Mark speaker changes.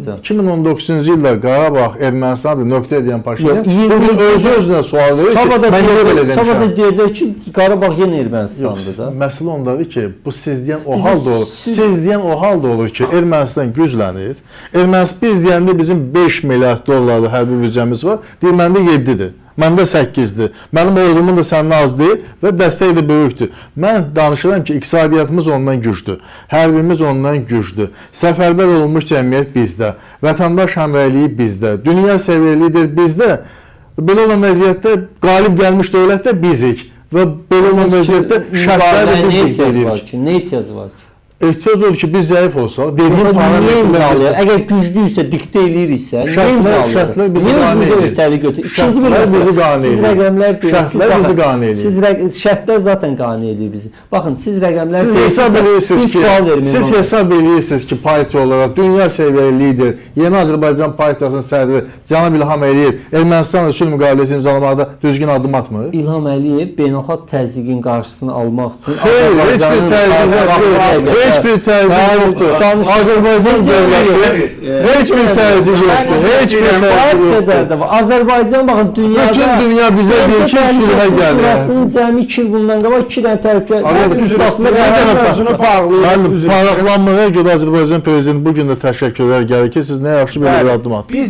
Speaker 1: 2019-cu ildə Qarabağ Ermənistanı nöqtə edən Paşinyan bugün özü-özünə sual verir ki,
Speaker 2: Sabah da deyəcək ki, Qarabağ yenə Ermənistandır da.
Speaker 1: Məsələ ondadır ki, bu siz deyən o halda olur. Siz deyən o halda olur ki, Ermənistan güclənir. Biz deyəndə bizim 5 milyard dollarlıq hərbi büdcəmiz var. Deyir, məndə 7-dir. Məndə 8-dir. Mənim ordumun da səndən az deyil və dəstəyi də böyükdür. Mən danışıram ki, iqtisadiyyatımız ondan güclüdür. Hərbimiz ondan güclüdür. Səfərbər olunmuş cəmiyyət bizdə. Vətəndaş həmrəyliyi bizdə. Dünya səviyyəlidir bizdə. Belə olan vəziyyətdə qalib gəlmiş dövlət də bizik. Və belə olan vəziyyətdə şərtlər də biz edirik.
Speaker 2: Nə ehtiyac var ki?
Speaker 1: Ehtiyac olur ki, biz zəif olsaq, dediyim
Speaker 2: imzalayır. Əgər güclüysə, diktə eləyirsə,
Speaker 1: şərtlər bizi qane edir.
Speaker 2: İkinci bir məsələ, siz rəqəmlər
Speaker 1: şərtlər bizi qane edir.
Speaker 2: Şərtlər zaten qane edir bizi. Baxın, siz rəqəmlər
Speaker 1: siz hesab edirsiniz ki, partiya olaraq dünya səviyyəli lider, Yeni Azərbaycan Partiyasının sədri Cənab İlham Əliyev Ermənistanla sülh müqaviləsi imzalamaqda düzgün addım atmır.
Speaker 2: İlham Əliyev beynəlxalq təzyiqin qarşısını almaq üçün
Speaker 1: heç bir təzyiq yoxdur. Azərbaycan dövləti heç bir təzyiq yoxdur. Heç bir təzyiq yoxdur.
Speaker 2: Azərbaycan baxın dünyada
Speaker 1: bütün dünya bizə deyir ki, sülhə gəlir.
Speaker 2: Şurasının cəmi 2 il bundan qabaq 2 dənə tərəfkar
Speaker 1: Paraqlanmaya görə Azərbaycan prezidenti bu gün də təşəkkürlər gəlir ki, siz nə yaxşı belə bir addım atdınız.